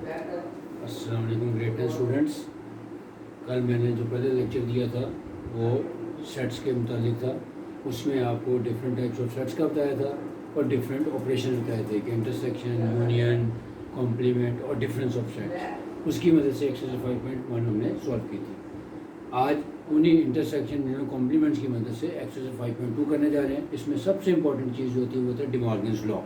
अस्सलाम वालेकुम grade 10 students. कल मैंने जो पहले लेक्चर दिया था वो सेट्स के मुतालिक था। उसमें आपको डिफरेंट टाइप्स ऑफ सेट्स का बताया था और डिफरेंट ऑपरेशन बताए थे कि इंटरसेक्शन, यूनियन, कॉम्प्लीमेंट और डिफरेंस ऑफ सेट्स। उसकी मदद से एक्सरसाइज 5.1 हमने सॉल्व की थी। आज उन्हीं इंटरसेक्शन और कॉम्प्लीमेंट्स की मदद से एक्सरसाइज 5.2 करने जा रहे हैं। इसमें सबसे इंपॉर्टेंट चीज़ जो होती है वो होता है day Morgan's law.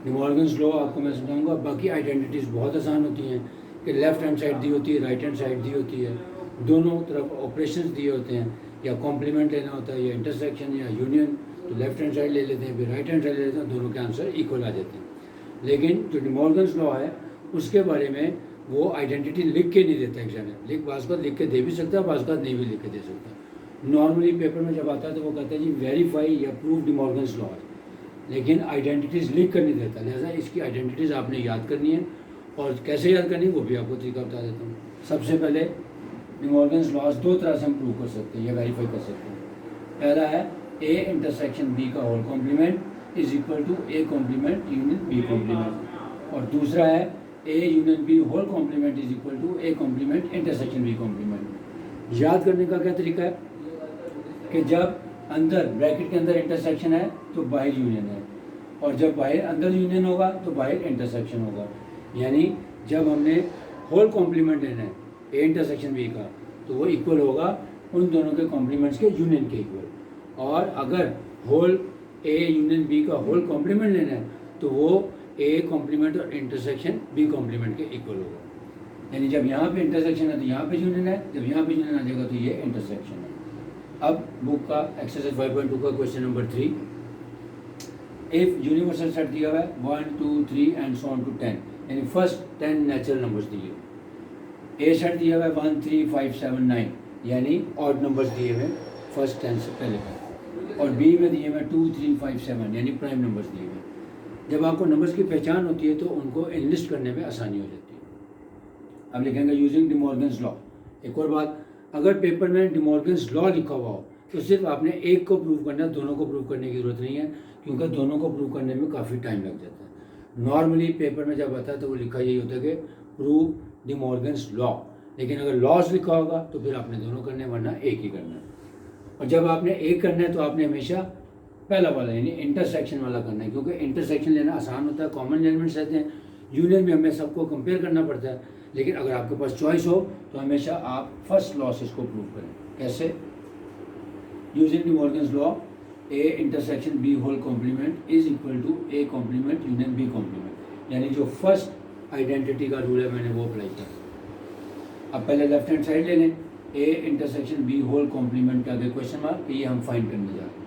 Day Morgan's law आपको मैं समझाऊंगा। बाकी आइडेंटिटीज़ बहुत आसान होती हैं कि लेफ़्ट हैंड साइड दी होती है, राइट हैंड साइड दी होती है, दोनों तरफ ऑपरेशंस दिए होते हैं। या कॉम्प्लीमेंट लेना होता है या इंटरसेक्शन या यूनियन, तो लेफ़्ट हैंड साइड ले लेते हैं, फिर राइट हैंड साइड ले लेते हैं, दोनों के आंसर इक्वल आ जाते हैं। लेकिन जो डे मॉर्गन्स लॉ है उसके बारे में वो आइडेंटिटी लिख के नहीं देता एग्जामिनर। बाज़ लिख के दे भी सकता है, बाज़ नहीं भी लिख के दे सकता। नॉर्मली पेपर में जब आता है तो वो कहता है जी वेरीफाई या प्रूव डे मॉर्गन्स लॉ, लेकिन आइडेंटिटीज़ लिख कर नहीं देता। लिहाजा इसकी आइडेंटिटीज़ आपने याद करनी है और कैसे याद करनी है वो भी आपको तरीका बता देता हूँ। सबसे पहले डे मॉर्गन्स लॉज दो तरह से हम प्रूव कर सकते हैं या वेरीफाई कर सकते हैं। पहला है ए इंटरसेक्शन बी का whole complement is equal to A complement union B complement, और दूसरा है A union B whole complement is equal to A complement intersection B complement. याद करने का क्या तरीका है कि जब अंदर ब्रैकेट के अंदर इंटरसेक्शन है तो बाहर यूनियन है, और जब बाहर अंदर यूनियन होगा तो बाहर इंटरसेक्शन होगा। यानी जब हमने होल कॉम्प्लीमेंट लेना है ए इंटरसेक्शन बी का तो वो इक्वल होगा उन दोनों के कॉम्प्लीमेंट्स के यूनियन के इक्वल। और अगर होल ए यूनियन बी का होल कॉम्प्लीमेंट लेना है तो वो ए कॉम्प्लीमेंट और इंटरसेक्शन बी कॉम्प्लीमेंट के इक्वल होगा। यानी जब यहाँ पे इंटरसेक्शन है तो यहाँ पे यूनियन है, जब यहाँ पे यूनियन आ जाएगा तो ये इंटरसेक्शन है। अब बुक का एक्सरसाइज 5.2 का question number 3। If universal set दिया हुआ है 1 2 3 एंड सो ऑन टू 10, यानी फर्स्ट 10 नेचुरल नंबर्स दिए। ए सेट दिया हुआ है 1 3 5 7 9, यानी ऑड नंबर्स दिए हुए फर्स्ट 10 से पहले का, और बी में दिए हुए 2 3 5 7 यानी प्राइम नंबर्स दिए हुए। जब आपको नंबर्स की पहचान होती है तो उनको एनलिस्ट करने में आसानी हो जाती है। अब लिखेंगे यूजिंग डे मॉर्गन्स लॉ। एक और बात, अगर पेपर में डे मॉर्गन्स लॉ लिखा हुआ हो तो सिर्फ आपने एक को प्रूव करना है, दोनों को प्रूव करने की ज़रूरत नहीं है, क्योंकि दोनों को प्रूव करने में काफ़ी टाइम लग जाता है। नॉर्मली पेपर में जब आता है तो वो लिखा यही होता है कि प्रूव डे मॉर्गन्स लॉ, लेकिन अगर लॉज लिखा होगा तो फिर आपने दोनों करने, वरना एक ही करना है। और जब आपने एक करना है तो आपने हमेशा पहला वाला यानी इंटरसेक्शन वाला करना है, क्योंकि इंटरसेक्शन लेना आसान होता है, कॉमन एलिमेंट्स रहते हैं। यूनियन में हमें सबको कंपेयर करना पड़ता है, लेकिन अगर आपके पास चॉइस हो तो हमेशा आप फर्स्ट लॉसेस को प्रूव करें। कैसे? Using De Morgan's law, A intersection B whole complement is equal to A complement union B complement, यानी जो फर्स्ट आइडेंटिटी का रूल है मैंने वो अप्लाई किया। अब पहले लेफ्ट हैंड साइड ले लें, A intersection B whole complement के आगे क्वेश्चन मार्क, ये हम फाइंड करने जा रहे हैं।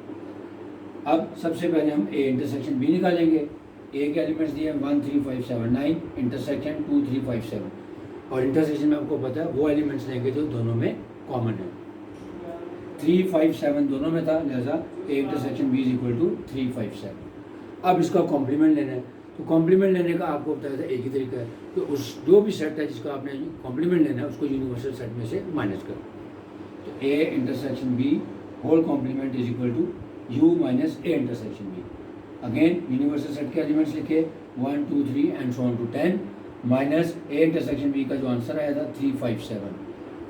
अब सबसे पहले हम ए इंटरसेक्शन बी निकालेंगे। ए के एलिमेंट्स दिए 1 3 5 7 9, इंटरसेक्शन 2 3 5 7, और इंटरसेक्शन में आपको पता है वो एलिमेंट्स लेंगे जो दोनों में कॉमन है। 3 5 7 दोनों में था, लिहाजा A intersection B is equal to 3 5 7। अब इसका कॉम्प्लीमेंट लेना है, तो कॉम्प्लीमेंट लेने का आपको बताया था एक ही तरीका है कि उस जो भी सेट है जिसका आपने कॉम्प्लीमेंट लेना है उसको यूनिवर्सल सेट में से माइनस करो। तो A intersection B whole complement is equal to U minus A intersection B. Again universal set के एलिमेंट्स लिखे 1 2 3 and so on to 10, minus A intersection B का जो आंसर आया था 3 5 7।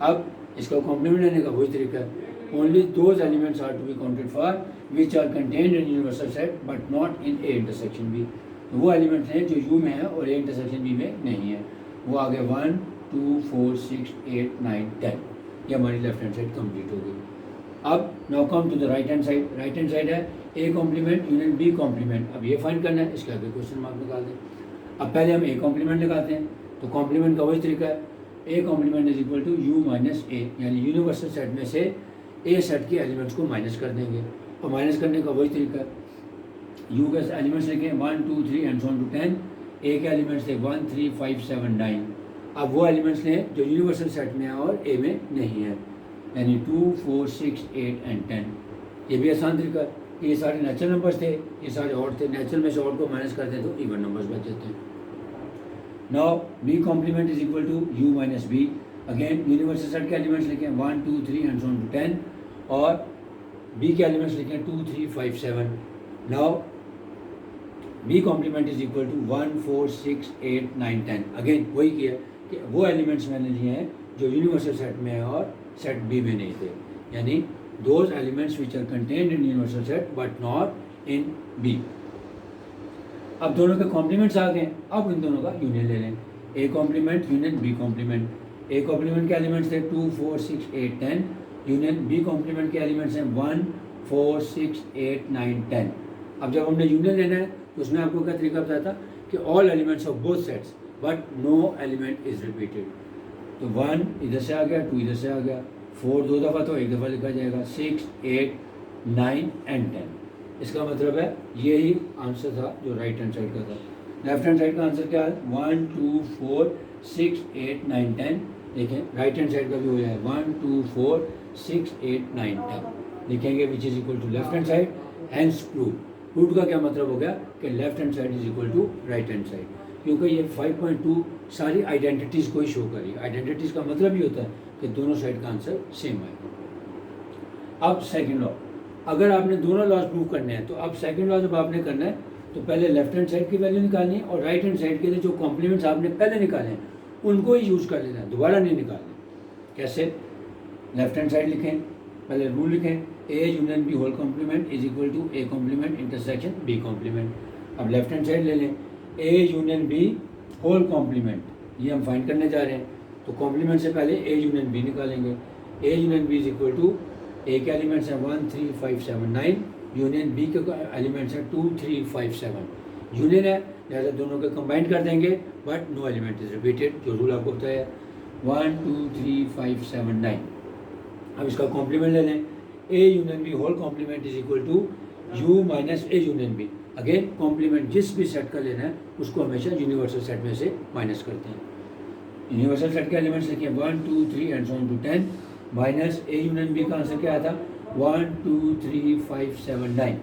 अब इसका कॉम्प्लीमेंट लेने का वही तरीका है, only those elements are to be counted for which are contained in universal set but not in A intersection B. तो वो एलिमेंट्स हैं जो यू में है और ए इंटरसेक्शन बी में नहीं है। वो आगे 1 2 4 6 8 9 10, ये हमारी लेफ्ट हैंड साइड कंप्लीट हो गई। अब now come to the right hand side. Right hand side है A complement union B complement. अब ये फाइंड करना है, इसके आगे क्वेश्चन मार्क निकाल दें। अब पहले हम ए कॉम्प्लीमेंट लगाते हैं, तो कॉम्प्लीमेंट का वही तरीका है, A complement is equal to U minus A, यानी यूनिवर्सल सेट में से ए सेट के एलिमेंट्स को माइनस कर देंगे। और माइनस करने का वही तरीका है, यू के एलिमेंट्स लिखे 1 2 3 एंड सो ऑन टू 10, ए के एलिमेंट्स थे 1 3 5 7 9। अब वो एलिमेंट्स लें जो यूनिवर्सल सेट में है और ए में नहीं है, यानी 2 4 6 8 एंड 10। ये भी आसान तरीका है, ये सारे नेचुरल नंबर्स थे, ये सारे ऑड थे, नेचुरल में से ऑड को माइनस करते हैं तो इवन नंबर्स बच जाते हैं। Now B complement is equal to U minus B. Again universal set के एलिमेंट्स लिखे 1 2 3 एंड सो ऑन टू 10, और बी के एलिमेंट्स लिखे 2 3 5 7। Now B complement is equal to 1 4 6 8 9 10। Again वही किया कि वो एलिमेंट्स मैंने लिए हैं जो यूनिवर्सल सेट में है और सेट बी में नहीं थे, यानी those elements which are contained in universal set but not in B. अब दोनों के कॉम्प्लीमेंट्स आ गए, अब इन दोनों का यूनियन ले लें, A complement union B complement. A complement के एलिमेंट्स थे 2 4 6 8 10, यूनियन बी कॉम्प्लीमेंट के एलिमेंट्स हैं 1 4 6 8 9 10। अब जब हमने यूनियन लेना है तो उसमें आपको क्या तरीका बताया था कि all elements of both sets but no element is repeated. तो 1 इधर से आ गया, 2 इधर से आ गया, 4 दो दफ़ा तो एक दफ़ा लिखा जाएगा, 6 8 9 एंड 10। इसका मतलब है यही आंसर था जो राइट हैंड साइड का था। लेफ्ट हैंड साइड का आंसर क्या है? 1 2 4 6 8 9 10। देखें राइट हैंड साइड का भी हो जाए 1 2 4 6 8 9 10 लिखेंगे which is equal to left hand side, hence prove. Prove का क्या मतलब हो गया कि left hand side is equal to right hand side, क्योंकि ये 5.2 सारी आइडेंटिटीज़ को ही शो करेगी। आइडेंटिटीज़ का मतलब ये होता है कि दोनों साइड का आंसर सेम आएगा। अब सेकंड लॉ, अगर आपने दोनों लॉज प्रूव करने हैं तो अब सेकंड लॉ जब आपने करना है तो पहले लेफ्ट हैंड साइड की वैल्यू निकालनी है और राइट हैंड साइड के लिए जो कॉम्प्लीमेंट्स आपने पहले निकाले हैं उनको ही यूज़ कर लेना है, दोबारा नहीं निकालना। कैसे? लेफ्ट हैंड साइड लिखें, पहले रूल लिखें, A union B whole complement is equal to A complement intersection B complement. अब लेफ्ट हैंड साइड ले लें, A union B whole complement, ये हम फाइंड करने जा रहे हैं तो कॉम्प्लीमेंट से पहले ए यूनियन बी निकालेंगे। A union B is equal to A के एलिमेंट्स हैं 1 3 5 7 9, यूनियन बी के एलिमेंट्स हैं 2 3 5 7। यूनियन है लिहाजा दोनों के कंबाइन कर देंगे but no element is repeated, जो रूल आपको बताया 1 2 3 5 7 9। अब इसका कॉम्प्लीमेंट ले लें, A union B whole complement is equal to U minus A union B. Again complement जिस भी सेट का लेना है उसको हमेशा यूनिवर्सल सेट में से माइनस करते हैं। यूनिवर्सल सेट के एलिमेंट्स लिखिए 1 2 3 and so on to 10 minus A union B का आंसर क्या आया था 1 2 3 5 7 9।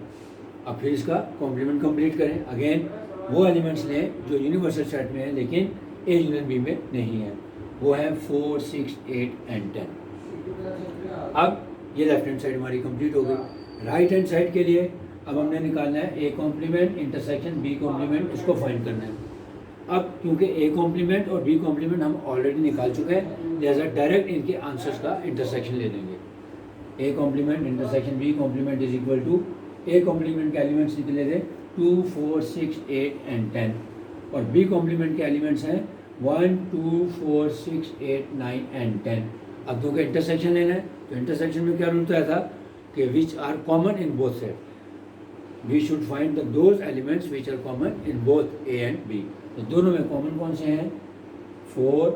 अब फिर इसका कॉम्प्लीमेंट कंप्लीट करें, अगेन वो एलिमेंट्स लें जो यूनिवर्सल सेट में है लेकिन ए यूनियन बी में नहीं है, वो है 4 6 8 एंड 10। अब ये लेफ्ट हैंड साइड हमारी कंप्लीट हो गई। राइट हैंड साइड के लिए अब हमने निकालना है A complement intersection B complement, इसको फाइंड करना है। अब क्योंकि ए कॉम्प्लीमेंट और बी कॉम्प्लीमेंट हम ऑलरेडी निकाल चुके हैं लिहाजा डायरेक्ट इनके आंसर्स का इंटरसेक्शन ले लेंगे। A complement intersection B complement is equal to A complement के एलिमेंट्स निकले थे 2 4 6 8 एंड 10 और बी कॉम्प्लीमेंट के एलिमेंट्स हैं 1 2 4 6 8 9 एंड 10। अब दो का इंटरसेक्शन लेना है तो इंटरसेक्शन में क्या रूल बताया था कि which are common in both set, we should find the those elements which are common in both A and B. तो दोनों में कॉमन कौन से हैं 4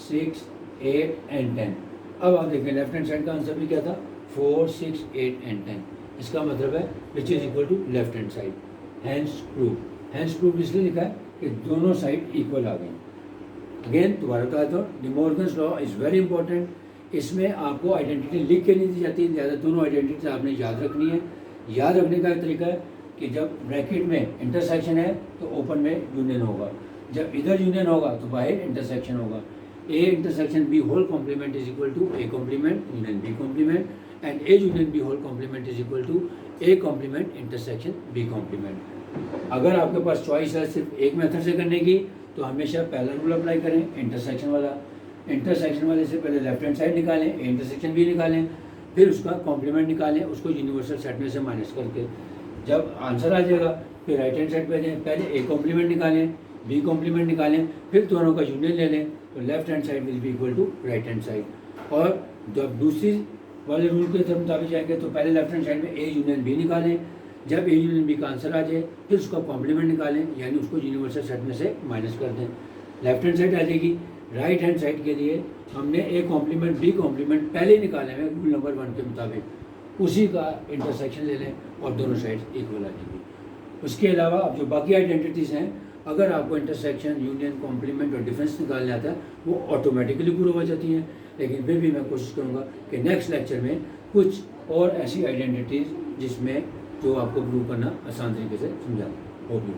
6 8 एंड 10। अब आप देखें लेफ्ट हैंड साइड का आंसर भी क्या था 4 6 8 एंड 10। इसका मतलब है which is equal to left hand side, hence proof. Hence proof इसलिए लिखा है कि दोनों साइड इक्वल आ गई। अगेन दोबारा बता दो, D Morgan's law is very important. इसमें आपको आइडेंटिटी लिख के नहीं दी जाती, ज़्यादा दोनों आइडेंटिटी आपने याद रखनी है। याद रखने का तरीका है कि जब ब्रैकेट में इंटरसेक्शन है तो ओपन में यूनियन होगा, जब इधर यूनियन होगा तो बाहर इंटरसेक्शन होगा। A intersection B whole complement is equal to A complement union B complement and A union B whole complement is equal to A complement intersection B complement. अगर आपके पास चॉइस है सिर्फ एक मेथड से करने की तो हमेशा पहला रूल अप्लाई करें इंटरसेक्शन वाला। इंटरसेक्शन वाले से पहले लेफ्ट हैंड साइड निकालें, इंटरसेक्शन भी निकालें, फिर उसका कॉम्प्लीमेंट निकालें उसको यूनिवर्सल सेट में से माइनस करके। जब आंसर आ जाएगा फिर राइट हैंड साइड पे जाएं, पहले ए कॉम्प्लीमेंट निकालें बी कॉम्प्लीमेंट निकालें फिर दोनों का यूनियन ले लें तो left hand side will be equal to right hand side. और जब दूसरी वाले रूल के मुताबिक जाएंगे तो पहले लेफ्ट हैंड साइड में ए यूनियन बी निकालें, जब ए यूनियन बी का आंसर आ जाए फिर उसका कॉम्प्लीमेंट निकालें यानी उसको यूनिवर्सल सेट में से माइनस कर दें, लेफ्ट हैंड साइड आ जाएगी। राइट हैंड साइड के लिए हमने ए कॉम्प्लीमेंट बी कॉम्प्लीमेंट पहले निकाले हैं रूल नंबर 1 के मुताबिक, उसी का इंटरसेक्शन ले लें और दोनों साइड इक्वल आ जाएगी। उसके अलावा अब जो बाकी आइडेंटिटीज़ हैं अगर आपको इंटरसेक्शन यूनियन कॉम्प्लीमेंट और डिफरेंस निकालने आता है वो ऑटोमेटिकली प्रूव हो जाती हैं, लेकिन फिर भी मैं कोशिश करूँगा कि नेक्स्ट लेक्चर में कुछ और ऐसी आइडेंटिटीज़ जिसमें जो आपको प्रूव करना आसान तरीके से समझाऊँ। Hope you